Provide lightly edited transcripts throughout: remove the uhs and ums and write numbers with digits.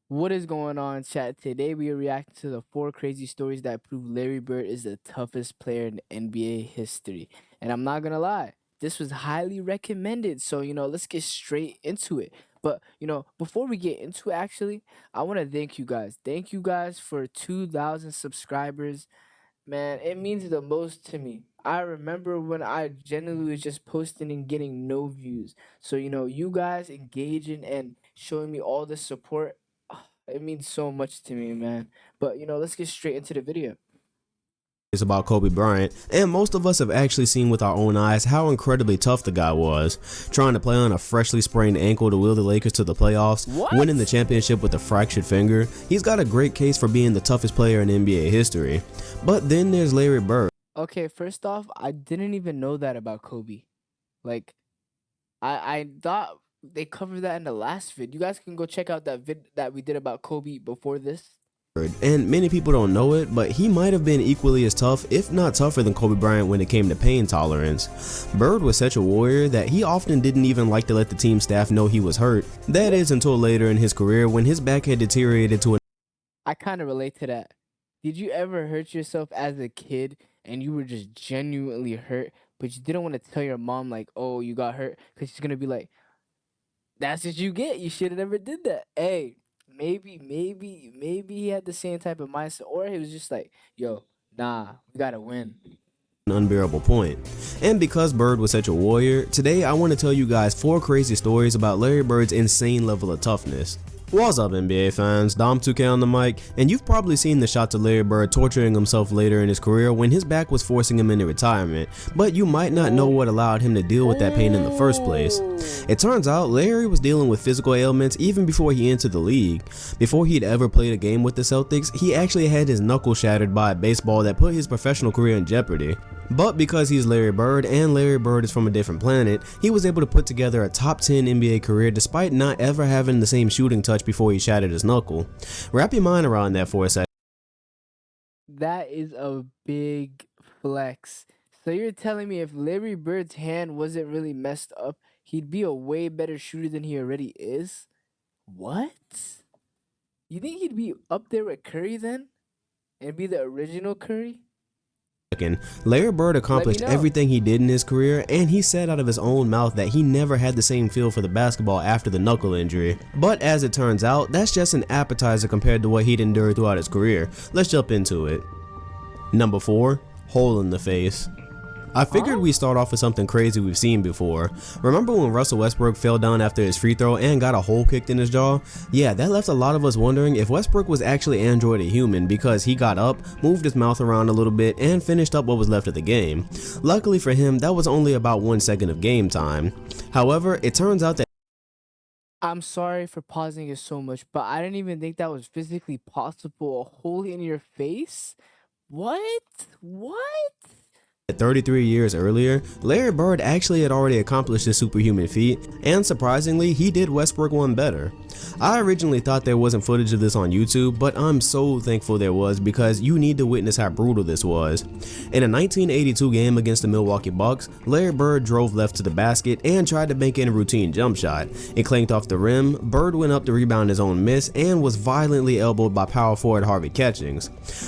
What is going on, chat? Today we are reacting to the 4 crazy stories that prove Larry Bird is the toughest player in NBA history. And I'm not gonna lie, this was highly recommended. So, let's get straight into it. But, before we get into it, actually, I want to thank you guys. Thank you guys for 2,000 subscribers. Man, it means the most to me. I remember when I genuinely was just posting and getting no views. So, you guys engaging and showing me all the support, it means so much to me, man. But, let's get straight into the video. About Kobe Bryant, and most of us have actually seen with our own eyes how incredibly tough the guy was, trying to play on a freshly sprained ankle to wheel the Lakers to the playoffs, winning the championship with a fractured finger. He's got a great case for being the toughest player in NBA history. But then there's Larry Bird. Okay, first off, I didn't even know that about Kobe. Like, I thought they covered that in the last vid. You guys can go check out that vid that we did about Kobe before this. And many people don't know it, but he might have been equally as tough, if not tougher than Kobe Bryant when it came to pain tolerance. Bird was such a warrior that he often didn't even like to let the team staff know he was hurt. That is until later in his career when his back had deteriorated to I kind of relate to that. Did you ever hurt yourself as a kid and you were just genuinely hurt, but you didn't want to tell your mom, like, oh, you got hurt? Because she's going to be like, that's what you get. You should have never did that. Hey, maybe he had the same type of mindset, or he was just like, yo, nah, we got to win. an unbearable point. And because Bird was such a warrior, today I want to tell you guys 4 crazy stories about Larry Bird's insane level of toughness. What's up, NBA fans? Dom2K on the mic, and you've probably seen the shots of Larry Bird torturing himself later in his career when his back was forcing him into retirement, but you might not know what allowed him to deal with that pain in the first place. It turns out Larry was dealing with physical ailments even before he entered the league. Before he'd ever played a game with the Celtics, he actually had his knuckle shattered by a baseball that put his professional career in jeopardy. But because he's Larry Bird and Larry Bird is from a different planet, he was able to put together a top 10 NBA career despite not ever having the same shooting touch before he shattered his knuckle. Wrap your mind around that for a second. That is a big flex. So you're telling me if Larry Bird's hand wasn't really messed up, he'd be a way better shooter than he already is? What? You think he'd be up there with Curry then? And be the original Curry? Larry Bird accomplished know. everything he did in his career, and he said out of his own mouth that he never had the same feel for the basketball after the knuckle injury. But as it turns out, that's just an appetizer compared to what he'd endured throughout his career. Let's jump into it. Number 4, hole in the face. I figured we'd start off with something crazy we've seen before. Remember when Russell Westbrook fell down after his free throw and got a hole kicked in his jaw? Yeah, that left a lot of us wondering if Westbrook was actually Android a human, because he got up, moved his mouth around a little bit, and finished up what was left of the game. Luckily for him, that was only about 1 second of game time. However, it turns out that I'm sorry for pausing it so much, but I didn't even think that was physically possible. A hole in your face? What? What? 33 years earlier, Larry Bird actually had already accomplished this superhuman feat, and surprisingly, he did Westbrook one better. I originally thought there wasn't footage of this on YouTube, but I'm so thankful there was, because you need to witness how brutal this was. In a 1982 game against the Milwaukee Bucks, Larry Bird drove left to the basket and tried to bank in a routine jump shot. It clanked off the rim, Bird went up to rebound his own miss, and was violently elbowed by power forward Harvey Catchings.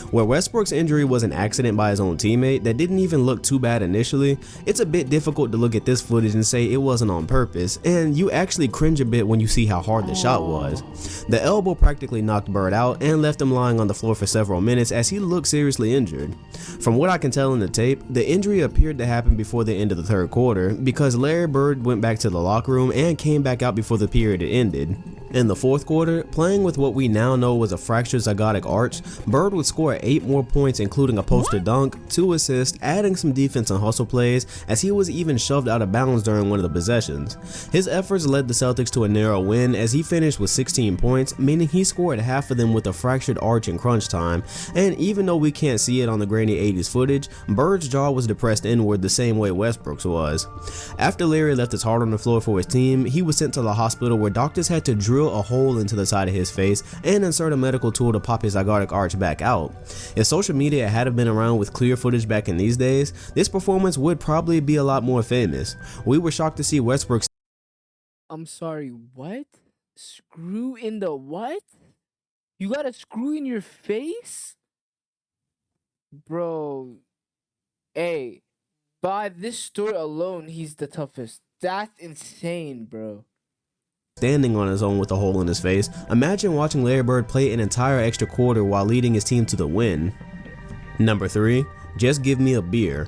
Where Westbrook's injury was an accident by his own teammate that didn't even look too bad initially, it's a bit difficult to look at this footage and say it wasn't on purpose, and you actually cringe a bit when you see how hard the shot was. The elbow practically knocked Bird out and left him lying on the floor for several minutes as he looked seriously injured. From what I can tell in the tape, the injury appeared to happen before the end of the third quarter, because Larry Bird went back to the locker room and came back out before the period had ended. In the fourth quarter, playing with what we now know was a fractured zygotic arch, Bird would score 8 more points, including a poster dunk, 2 assists, adding some defense and hustle plays, as he was even shoved out of bounds during one of the possessions. His efforts led the Celtics to a narrow win, as he finished with 16 points, meaning he scored half of them with a fractured arch in crunch time, and even though we can't see it on the grainy 80s footage, Bird's jaw was depressed inward the same way Westbrook's was. After Larry left his heart on the floor for his team, he was sent to the hospital where doctors had to drill a hole into the side of his face and insert a medical tool to pop his zygotic arch back out. If social media had been around with clear footage back in these days, this performance would probably be a lot more famous. We were shocked to see Westbrook. I'm sorry, what? Screw in the what? You got a screw in your face? Bro, hey, by this story alone, he's the toughest. That's insane, bro. Standing on his own with a hole in his face. Imagine watching Larry Bird play an entire extra quarter while leading his team to the win. Number 3, just give me a beer.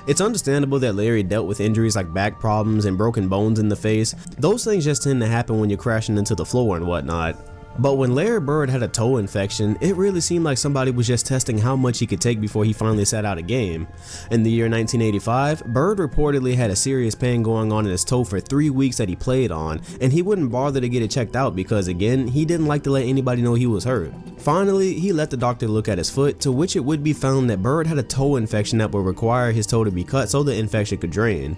It's understandable that Larry dealt with injuries like back problems and broken bones in the face. Those things just tend to happen when you're crashing into the floor and whatnot. But when Larry Bird had a toe infection, it really seemed like somebody was just testing how much he could take before he finally sat out a game. In the year 1985, Bird reportedly had a serious pain going on in his toe for 3 weeks that he played on, and he wouldn't bother to get it checked out because, again, he didn't like to let anybody know he was hurt. Finally, he let the doctor look at his foot, to which it would be found that Bird had a toe infection that would require his toe to be cut so the infection could drain.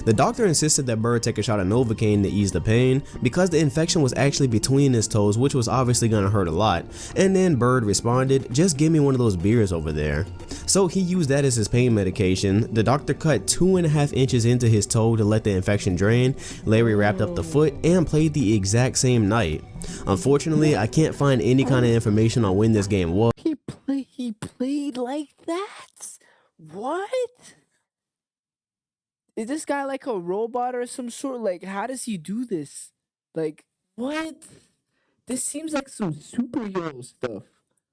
The doctor insisted that Bird take a shot of Novocaine to ease the pain because the infection was actually between his toes, which was obviously gonna hurt a lot, and then Bird responded, just give me one of those beers over there. So he used that as his pain medication. The doctor cut 2.5 inches into his toe to let the infection drain. Larry wrapped up the foot and played the exact same night. Unfortunately, I can't find any kind of information on when this game was. He played like that? What? Is this guy like a robot or some sort? Like, how does he do this? Like, what? This seems like some superhero stuff.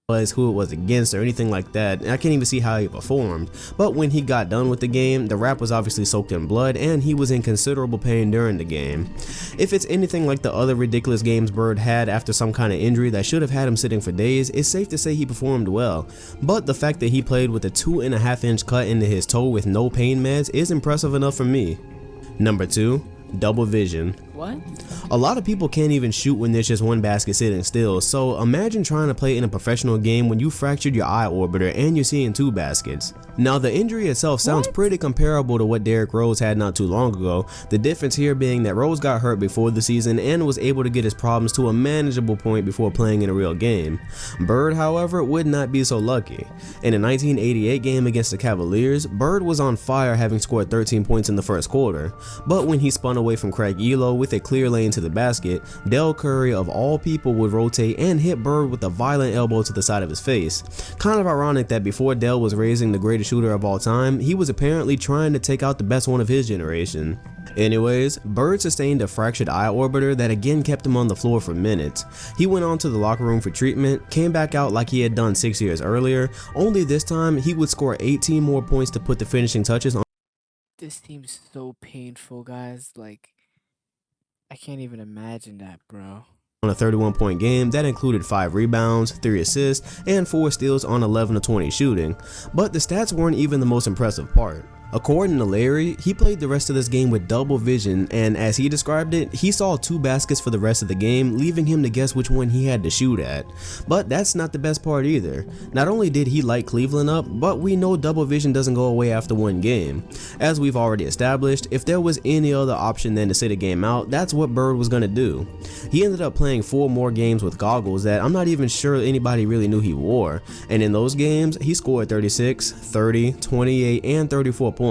Who it was against or anything like that, and I can't even see how he performed. But when he got done with the game, the wrap was obviously soaked in blood and he was in considerable pain during the game. If it's anything like the other ridiculous games Bird had after some kind of injury that should have had him sitting for days, it's safe to say he performed well. But the fact that he played with a 2.5 inch cut into his toe with no pain meds is impressive enough for me. Number 2, double vision. What? A lot of people can't even shoot when there's just one basket sitting still, so imagine trying to play in a professional game when you fractured your eye orbiter and you're seeing 2 baskets. Now the injury itself sounds pretty comparable to what Derrick Rose had not too long ago, the difference here being that Rose got hurt before the season and was able to get his problems to a manageable point before playing in a real game. Bird, however, would not be so lucky. In a 1988 game against the Cavaliers, Bird was on fire, having scored 13 points in the first quarter, but when he spun away from Craig Elo with a clear lane to the basket, Del Curry of all people would rotate and hit Bird with a violent elbow to the side of his face. Kind of ironic that before Del was raising the greatest shooter of all time, he was apparently trying to take out the best one of his generation. Anyways, Bird sustained a fractured eye orbiter that again kept him on the floor for minutes. He went on to the locker room for treatment, came back out like he had done 6 years earlier, only this time he would score 18 more points to put the finishing touches on. This seems so painful, guys. Like, I can't even imagine that, bro. On a 31-point game that included 5 rebounds, 3 assists, and 4 steals on 11 of 20 shooting. But the stats weren't even the most impressive part. According to Larry, he played the rest of this game with double vision, and as he described it, he saw 2 baskets for the rest of the game, leaving him to guess which one he had to shoot at. But that's not the best part either. Not only did he light Cleveland up, but we know double vision doesn't go away after one game. As we've already established, if there was any other option than to sit a game out, that's what Bird was gonna do. He ended up playing 4 more games with goggles that I'm not even sure anybody really knew he wore, and in those games, he scored 36, 30, 28, and 34 points.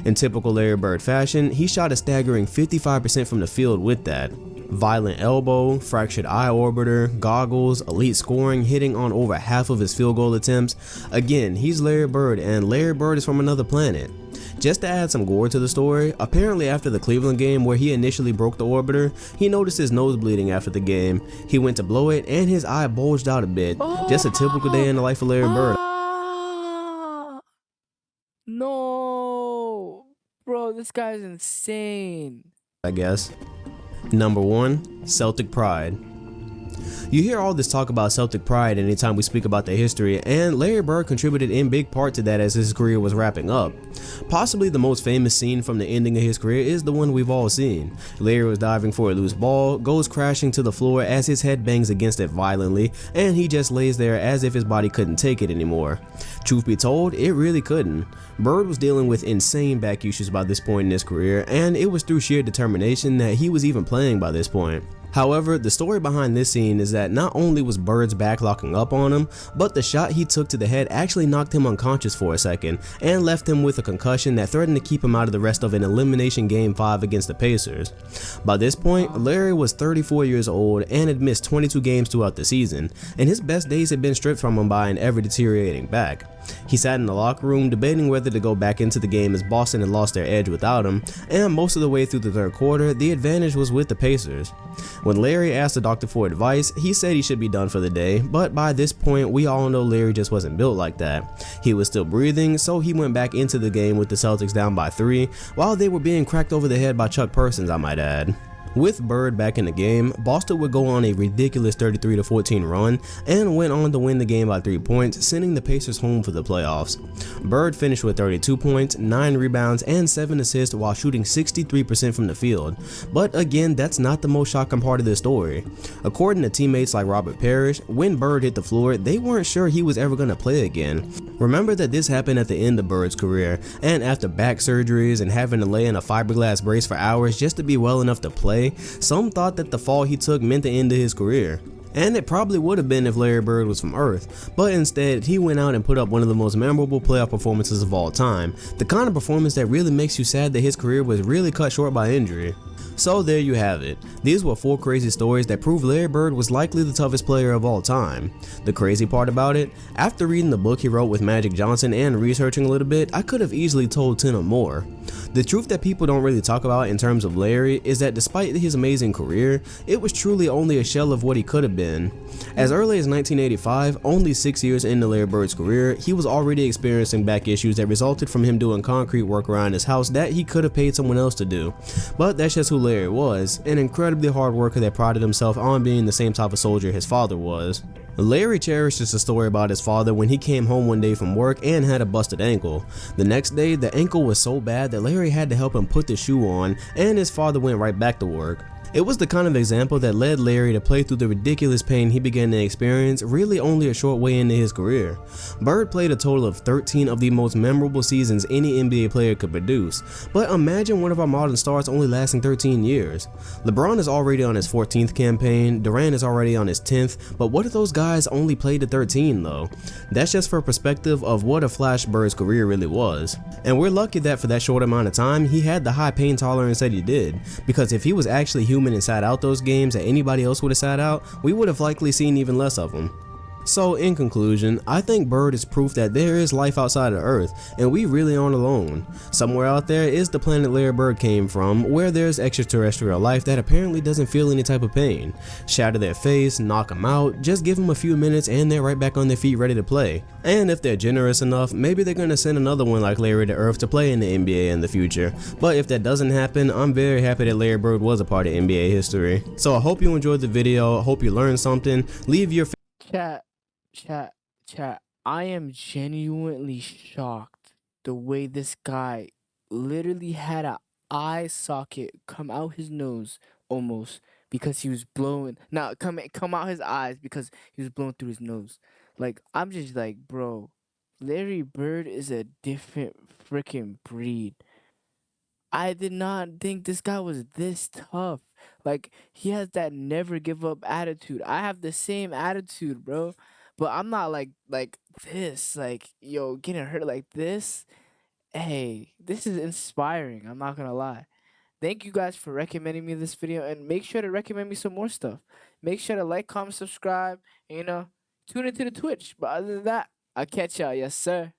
In typical Larry Bird fashion, he shot a staggering 55% from the field with that. Violent elbow, fractured eye orbiter, goggles, elite scoring, hitting on over half of his field goal attempts. Again, he's Larry Bird, and Larry Bird is from another planet. Just to add some gore to the story, apparently after the Cleveland game where he initially broke the orbiter, he noticed his nose bleeding after the game. He went to blow it and his eye bulged out a bit. Just a typical day in the life of Larry Bird. No, bro, this guy's insane. I guess. Number 1, Celtic pride. You hear all this talk about Celtic pride anytime we speak about the history, and Larry Bird contributed in big part to that as his career was wrapping up. Possibly the most famous scene from the ending of his career is the one we've all seen. Larry was diving for a loose ball, goes crashing to the floor as his head bangs against it violently, and he just lays there as if his body couldn't take it anymore. Truth be told, it really couldn't. Bird was dealing with insane back issues by this point in his career, and it was through sheer determination that he was even playing by this point. However, the story behind this scene is that not only was Bird's back locking up on him, but the shot he took to the head actually knocked him unconscious for a second and left him with a concussion that threatened to keep him out of the rest of an elimination game 5 against the Pacers. By this point, Larry was 34 years old and had missed 22 games throughout the season, and his best days had been stripped from him by an ever deteriorating back. He sat in the locker room debating whether to go back into the game as Boston had lost their edge without him, and most of the way through the third quarter, the advantage was with the Pacers. When Larry asked the doctor for advice, he said he should be done for the day, but by this point, we all know Larry just wasn't built like that. He was still breathing, so he went back into the game with the Celtics down by 3, while they were being cracked over the head by Chuck Persons, I might add. With Bird back in the game, Boston would go on a ridiculous 33-14 run and went on to win the game by 3 points, sending the Pacers home for the playoffs. Bird finished with 32 points, 9 rebounds, and 7 assists while shooting 63% from the field. But again, that's not the most shocking part of this story. According to teammates like Robert Parrish, when Bird hit the floor, they weren't sure he was ever going to play again. Remember that this happened at the end of Bird's career, and after back surgeries and having to lay in a fiberglass brace for hours just to be well enough to play, some thought that the fall he took meant the end of his career. And it probably would have been if Larry Bird was from Earth, but instead he went out and put up one of the most memorable playoff performances of all time, the kind of performance that really makes you sad that his career was really cut short by injury. So there you have it. These were 4 crazy stories that prove Larry Bird was likely the toughest player of all time. The crazy part about it, after reading the book he wrote with Magic Johnson and researching a little bit, I could have easily told 10 or more. The truth that people don't really talk about in terms of Larry is that despite his amazing career, it was truly only a shell of what he could have been. As early as 1985, only 6 years into Larry Bird's career, he was already experiencing back issues that resulted from him doing concrete work around his house that he could have paid someone else to do. But that's just who Larry was, an incredibly hard worker that prided himself on being the same type of soldier his father was. Larry cherishes a story about his father when he came home one day from work and had a busted ankle. The next day, the ankle was so bad that Larry had to help him put the shoe on, and his father went right back to work. It was the kind of example that led Larry to play through the ridiculous pain he began to experience really only a short way into his career. Bird played a total of 13 of the most memorable seasons any NBA player could produce, but imagine one of our modern stars only lasting 13 years. LeBron is already on his 14th campaign, Durant is already on his 10th, but what if those guys only played to 13 though? That's just for perspective of what a flash Bird's career really was. And we're lucky that for that short amount of time, he had the high pain tolerance that he did, because if he was actually human and sat out those games that anybody else would have sat out, we would have likely seen even less of him. So in conclusion, I think Bird is proof that there is life outside of Earth, and we really aren't alone. Somewhere out there is the planet Larry Bird came from, where there's extraterrestrial life that apparently doesn't feel any type of pain. Shatter their face, knock them out, just give them a few minutes and they're right back on their feet ready to play. And if they're generous enough, maybe they're gonna send another one like Larry to Earth to play in the NBA in the future. But if that doesn't happen, I'm very happy that Larry Bird was a part of NBA history. So I hope you enjoyed the video, I hope you learned something. Leave your Chat, chat. I am genuinely shocked the way this guy literally had a eye socket come out his nose almost because he was blowing. Now come out his eyes because he was blowing through his nose. Like I'm just like, bro, Larry Bird is a different freaking breed. I did not think this guy was this tough. Like he has that never give up attitude. I have the same attitude, bro. But I'm not like this. Like yo, getting hurt like this. Hey, this is inspiring. I'm not gonna lie. Thank you guys for recommending me this video, and make sure to recommend me some more stuff. Make sure to like, comment, subscribe, and tune into the Twitch. But other than that, I'll catch y'all. Yes, sir.